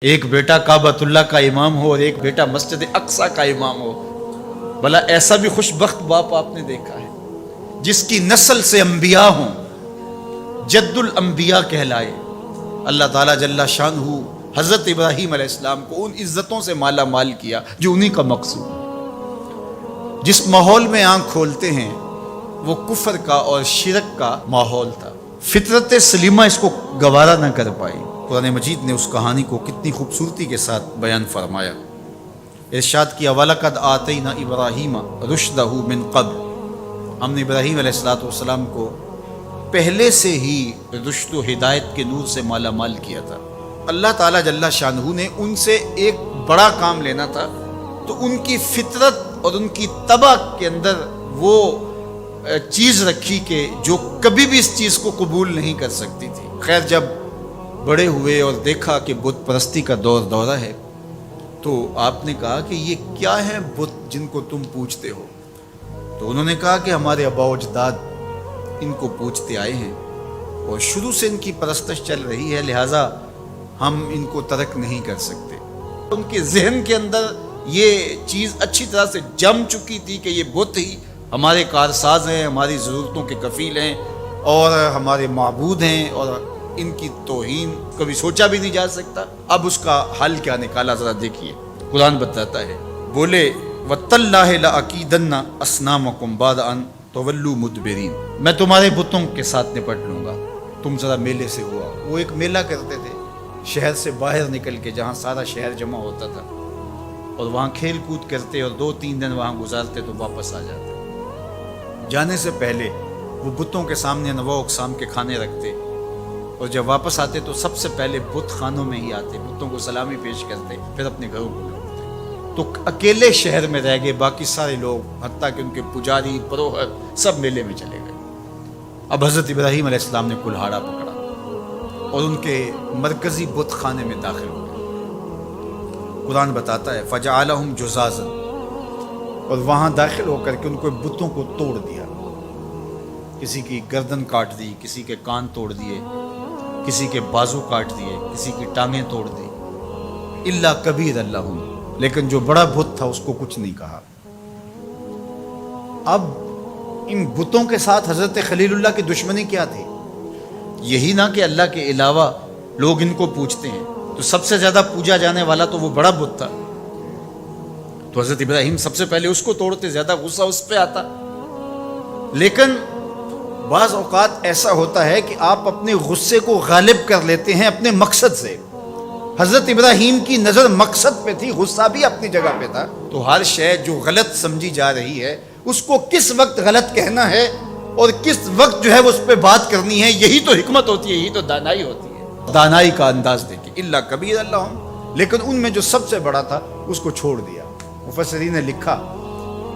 ایک بیٹا کعبۃ اللہ کا امام ہو اور ایک بیٹا مسجد اقصی کا امام ہو، بھلا ایسا بھی خوش بخت باپ آپ نے دیکھا ہے جس کی نسل سے انبیاء ہوں، جد الانبیاء کہلائے؟ اللہ تعالیٰ جل شانہ حضرت ابراہیم علیہ السلام کو ان عزتوں سے مالا مال کیا جو انہی کا مقصود، جس ماحول میں آنکھ کھولتے ہیں وہ کفر کا اور شرک کا ماحول تھا۔ فطرت سلیمہ اس کو گوارا نہ کر پائی۔ قرآن مجید نے اس کہانی کو کتنی خوبصورتی کے ساتھ بیان فرمایا۔ ارشاد کیا وَلَقَدْ آتَيْنَا إِبْرَاهِيمَ رُشْدَهُ مِنْ قَبْلُ، ہم نے ابراہیم علیہ السلام کو پہلے سے ہی رشد و ہدایت کے نور سے مالا مال کیا تھا۔ اللہ تعالیٰ جل شانہ نے ان سے ایک بڑا کام لینا تھا، تو ان کی فطرت اور ان کی طبع کے اندر وہ چیز رکھی کہ جو کبھی بھی اس چیز کو قبول نہیں کر سکتی تھی۔ خیر، جب بڑے ہوئے اور دیکھا کہ بت پرستی کا دورہ ہے، تو آپ نے کہا کہ یہ کیا ہیں بت جن کو تم پوجتے ہو؟ تو انہوں نے کہا کہ ہمارے آباء و اجداد ان کو پوجتے آئے ہیں اور شروع سے ان کی پرستش چل رہی ہے، لہٰذا ہم ان کو ترک نہیں کر سکتے۔ ان کے ذہن کے اندر یہ چیز اچھی طرح سے جم چکی تھی کہ یہ بت ہی ہمارے کارساز ہیں، ہماری ضرورتوں کے کفیل ہیں اور ہمارے معبود ہیں، اور ان کی توہین کبھی سوچا بھی نہیں جا سکتا۔ اب اس کا حل کیا نکالا ذرا دیکھیے۔ قرآن بتاتا ہے، بولے وَتَاللَّهِ لَأَكِيدَنَّ أَصْنَامَكُمْ بَعْدَ أَن تُوَلُّوا مُدْبِرِينَ، میں تمہارے بتوں کے ساتھ نپٹ لوں گا، تم ذرا میلے سے ہوا۔ وہ ایک میلہ کرتے تھے شہر سے باہر نکل کے، جہاں سارا شہر جمع ہوتا تھا، اور وہاں کھیل کود کرتے اور 2-3 دن وہاں گزارتے تو واپس آ جاتے۔ جانے سے پہلے وہ بتوں کے سامنے انواع اقسام کے کھانے رکھتے، اور جب واپس آتے تو سب سے پہلے بت خانوں میں ہی آتے، بتوں کو سلامی پیش کرتے، پھر اپنے گھروں کو لوٹتے۔ تو اکیلے شہر میں رہ گئے، باقی سارے لوگ حتیٰ کہ ان کے پجاری پروہر سب میلے میں چلے گئے۔ اب حضرت ابراہیم علیہ السلام نے کلہاڑا پکڑا اور ان کے مرکزی بت خانے میں داخل ہو گئے۔ قرآن بتاتا ہے فَجَعَلَهُمْ جُذَاذًا، اور وہاں داخل ہو کر کے ان کو بتوں کو توڑ دیا، کسی کی گردن کاٹ دی، کسی کے کان توڑ دیے، کسی کے بازو کاٹ دیے، کسی کی ٹانگیں توڑ دی، الا کبیر لہم، لیکن جو بڑا بت تھا اس کو کچھ نہیں کہا۔ اب ان بتوں کے ساتھ حضرت خلیل اللہ کی دشمنی کیا تھی؟ یہی نہ کہ اللہ کے علاوہ لوگ ان کو پوجتے ہیں، تو سب سے زیادہ پوجا جانے والا تو وہ بڑا بت تھا، تو حضرت ابراہیم سب سے پہلے اس کو توڑتے، زیادہ غصہ اس پہ آتا۔ لیکن بعض اوقات ایسا ہوتا ہے کہ آپ اپنے غصے کو غالب کر لیتے ہیں اپنے مقصد سے۔ حضرت ابراہیم کی نظر مقصد پہ تھی، غصہ بھی اپنی جگہ پہ تھا۔ تو ہر شے جو غلط سمجھی جا رہی ہے اس کو کس وقت غلط کہنا ہے اور کس وقت جو ہے وہ اس پہ بات کرنی ہے، یہی تو حکمت ہوتی ہے، یہی تو دانائی ہوتی ہے۔ دانائی کا انداز دیکھیں، الا کبیر اللہم، لیکن ان میں جو سب سے بڑا تھا اس کو چھوڑ دیا۔ مفسرین نے لکھا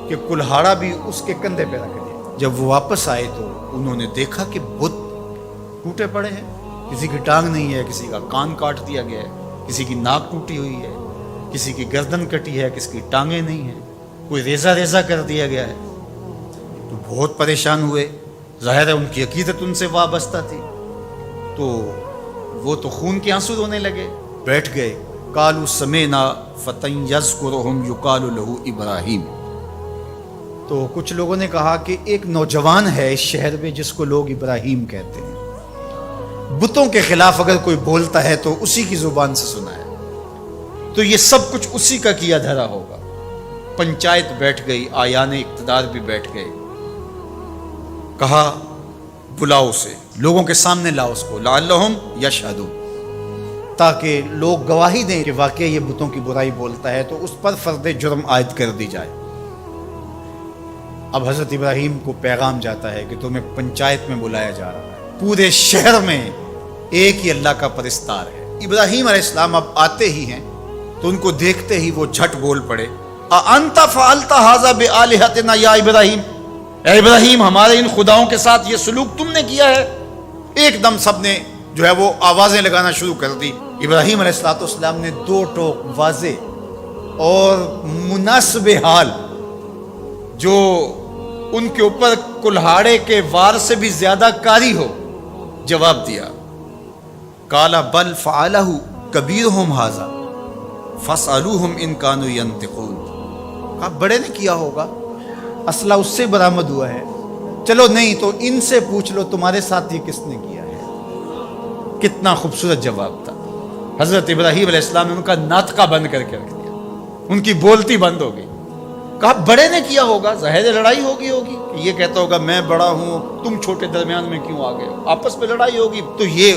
کہ کلہاڑا بھی اس کے کندھے پہ رکھ دیا۔ جب وہ واپس آئے تو انہوں نے دیکھا کہ بت ٹوٹے پڑے ہیں، کسی کی ٹانگ نہیں ہے، کسی کا کان کاٹ دیا گیا ہے، کسی کی ناک ٹوٹی ہوئی ہے، کسی کی گردن کٹی ہے، کسی کی ٹانگیں نہیں ہیں، کوئی ریزہ کر دیا گیا ہے۔ تو بہت پریشان ہوئے، ظاہر ہے ان کی عقیدت ان سے وابستہ تھی، تو وہ تو خون کے آنسو رونے لگے، بیٹھ گئے۔ قالوا سمعنا فتى يذكرهم يقال له ابراہیم، تو کچھ لوگوں نے کہا کہ ایک نوجوان ہے اس شہر میں جس کو لوگ ابراہیم کہتے ہیں، بتوں کے خلاف اگر کوئی بولتا ہے تو اسی کی زبان سے سنا ہے، تو یہ سب کچھ اسی کا کیا دھرا ہوگا۔ پنچایت بیٹھ گئی، آیان اقتدار بھی بیٹھ گئے، کہا بلاؤ اسے، لوگوں کے سامنے لاؤ اس کو، لعلہم یشہدون، تاکہ لوگ گواہی دیں کہ واقعی یہ بتوں کی برائی بولتا ہے، تو اس پر فرد جرم عائد کر دی جائے۔ اب حضرت ابراہیم کو پیغام جاتا ہے کہ تمہیں پنچایت میں بلایا جا رہا ہے، پورے شہر میں ایک ہی اللہ کا پرستار ہے۔ ابراہیم علیہ السلام اب آتے ہی ہیں تو ان کو دیکھتے ہی وہ جھٹ بول پڑے، اَأَنْتَ فَعَلْتَ هَذَا بِآلِهَتِنَا يَا ابراہیم، اے ابراہیم ہمارے ان خداؤں کے ساتھ یہ سلوک تم نے کیا ہے؟ ایک دم سب نے جو ہے وہ آوازیں لگانا شروع کر دی۔ ابراہیم علیہ السلام نے 2 ٹوک واضح اور مناسب حال جو ان کے اوپر کلہاڑے کے وار سے بھی زیادہ کاری ہو جواب دیا۔ قال بل فعلہ کبیرہم ھذا فاسألوہم ان کانوا ینطقون. کہا بڑے نے کیا ہوگا، اسلحہ اس سے برآمد ہوا ہے، چلو نہیں تو ان سے پوچھ لو تمہارے ساتھ یہ کس نے کیا ہے. کتنا خوبصورت جواب تھا. حضرت ابراہیم علیہ السلام نے ان کا ناطقہ بند کر کے رکھ دیا، ان کی بولتی بند ہو گئی. کہا بڑے نے کیا ہوگا، ظاہر لڑائی ہوگی یہ کہتا ہوگا میں بڑا ہوں تم چھوٹے، درمیان میں کیوں آ گئے ہو، آپس میں لڑائی ہوگی. تو یہ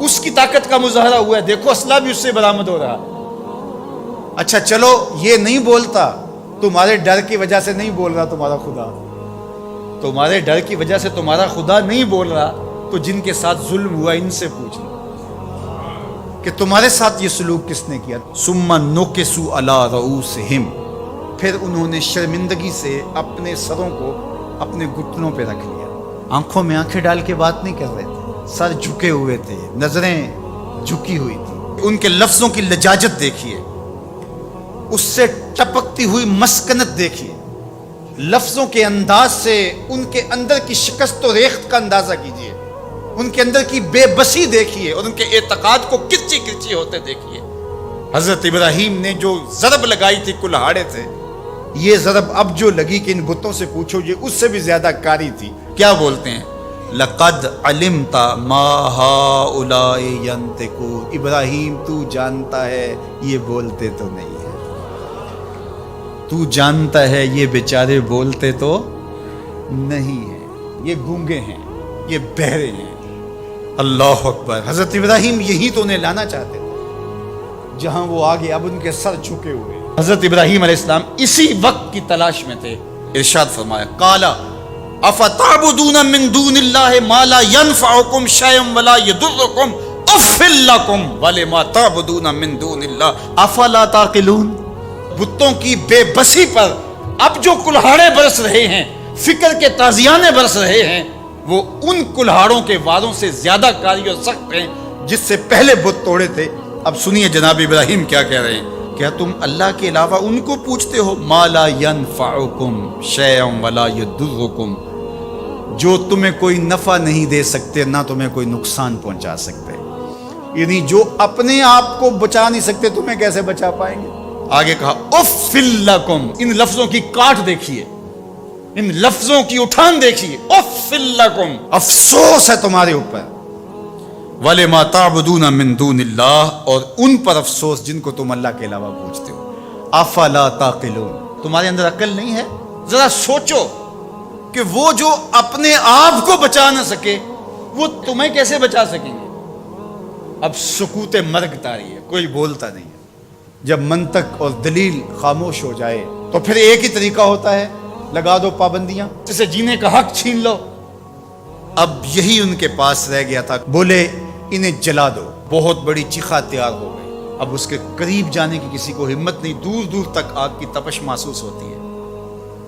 اس کی طاقت کا مظاہرہ ہوا ہے، دیکھو اسلحہ بھی اس سے برآمد ہو رہا. اچھا چلو یہ نہیں بولتا، تمہارے ڈر کی وجہ سے نہیں بول رہا تمہارا خدا، تمہارے ڈر کی وجہ سے تمہارا خدا نہیں بول رہا، تو جن کے ساتھ ظلم ہوا ان سے پوچھ لو کہ تمہارے ساتھ یہ سلوک کس نے کیا. ثم نکسوا علی رؤوسہم، پھر انہوں نے شرمندگی سے اپنے سروں کو اپنے گھٹنوں پہ رکھ لیا. آنکھوں میں آنکھیں ڈال کے بات نہیں کر رہے تھے، سر جھکے ہوئے تھے، نظریں جھکی ہوئی تھی. ان کے لفظوں کی لجاجت دیکھیے، اس سے ٹپکتی ہوئی مسکنت دیکھیے، لفظوں کے انداز سے ان کے اندر کی شکست و ریخت کا اندازہ کیجیے، ان کے اندر کی بے بسی دیکھیے اور ان کے اعتقاد کو کرچی کرچی ہوتے دیکھیے. حضرت ابراہیم نے جو ضرب لگائی تھی کلہاڑے سے، یہ ضرب اب جو لگی کہ ان بتوں سے پوچھو یہ اس سے بھی زیادہ کاری تھی. کیا بولتے ہیں؟ لقد علمت ما هؤلاء ينطقون. ابراہیم تو جانتا ہے یہ بولتے تو نہیں ہے، تو جانتا ہے یہ بیچارے بولتے تو نہیں ہیں، یہ گونگے ہیں، یہ بہرے ہیں. اللہ اکبر. حضرت ابراہیم یہی تو انہیں لانا چاہتے تھے جہاں وہ آگے اب ان کے سر جھکے ہوئے. حضرت ابراہیم علیہ السلام اسی وقت کی تلاش میں تھے. ارشاد فرمایا قال افتعبدون من دون اللہ ما لا ينفعکم شیئا ولا یضرکم اف لکم ولما تعبدون من دون اللہ افلا تعقلون. بتوں کی بے بسی پر اب جو کلہاڑے برس رہے ہیں، فکر کے تازیانے برس رہے ہیں، وہ ان کلہاڑوں کے واروں سے زیادہ کاری اور سخت ہیں جس سے پہلے بت توڑے تھے. اب سنیے جناب ابراہیم کیا کہہ رہے ہیں. کیا تم اللہ کے علاوہ ان کو پوچھتے ہو ما لا ينفعکم شیئا ولا یضرکم، جو تمہیں کوئی نفع نہیں دے سکتے نہ تمہیں کوئی نقصان پہنچا سکتے، یعنی جو اپنے آپ کو بچا نہیں سکتے تمہیں کیسے بچا پائیں گے. آگے کہا اف لکم. ان لفظوں کی کاٹ دیکھیے، ان لفظوں کی اٹھان دیکھیے. اف لکم، افسوس ہے تمہارے اوپر. وَلِمَا تَعْبُدُونَ مِن دُونِ اللَّهِ، اور ان پر افسوس جن کو تم اللہ کے علاوہ پوچھتے ہو. افلا تعقلون، تمہارے اندر عقل نہیں ہے؟ ذرا سوچو کہ وہ جو اپنے آپ کو بچا نہ سکے وہ تمہیں کیسے بچا سکیں گے. اب سکوت مرگ طاری ہے، کوئی بولتا نہیں ہے. جب منطق اور دلیل خاموش ہو جائے تو پھر ایک ہی طریقہ ہوتا ہے، لگا دو پابندیاں، جسے جینے کا حق چھین لو. اب یہی ان کے پاس رہ گیا تھا. بولے انہیں جلا دو. بہت بڑی چیخا تیار ہو گئی. اب اس کے قریب جانے کی کسی کو ہمت نہیں، دور دور تک آگ کی تپش محسوس ہوتی ہے.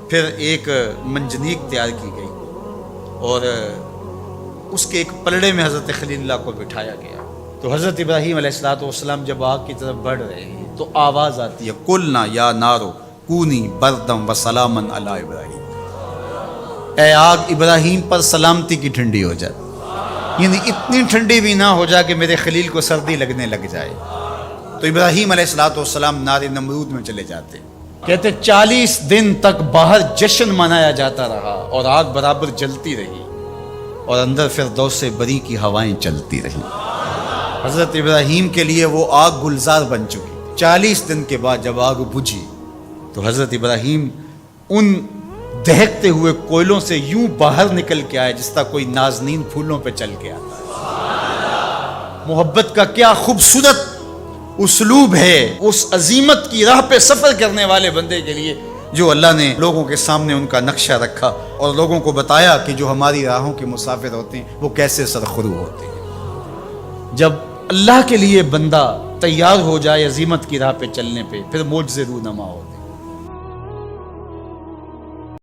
پھر ایک منجنیق تیار کی گئی اور اس کے ایک پلڑے میں حضرت خلیل اللہ کو بٹھایا گیا. تو حضرت ابراہیم علیہ السلام جب آگ کی طرف بڑھ رہے ہیں تو آواز آتی ہے قلنا یا نارو کونی بردم وسلاما علی ابراہیم. اے آگ ابراہیم پر سلامتی کی ٹھنڈی ہو جائے، یعنی اتنی ٹھنڈی بھی نہ ہو جائے کہ میرے خلیل کو سردی لگنے لگ جائے. تو ابراہیم علیہ السلام نار نمرود میں چلے جاتے. کہتے 40 دن تک باہر جشن منایا جاتا رہا اور آگ برابر جلتی رہی اور اندر فردوس بری کی ہوائیں چلتی رہی. حضرت ابراہیم کے لیے وہ آگ گلزار بن چکی. 40 دن کے بعد جب آگ بجھی تو حضرت ابراہیم ان دہکتے ہوئے کوئلوں سے یوں باہر نکل کے آئے جس طرح کوئی نازنین پھولوں پہ چل کے آتا ہے. محبت کا کیا خوبصورت اسلوب ہے اس عظیمت کی راہ پہ سفر کرنے والے بندے کے لیے، جو اللہ نے لوگوں کے سامنے ان کا نقشہ رکھا اور لوگوں کو بتایا کہ جو ہماری راہوں کے مسافر ہوتے ہیں وہ کیسے سرخرو ہوتے ہیں. جب اللہ کے لیے بندہ تیار ہو جائے عظیمت کی راہ پہ چلنے پہ، پھر معجزے رونما ہوتے.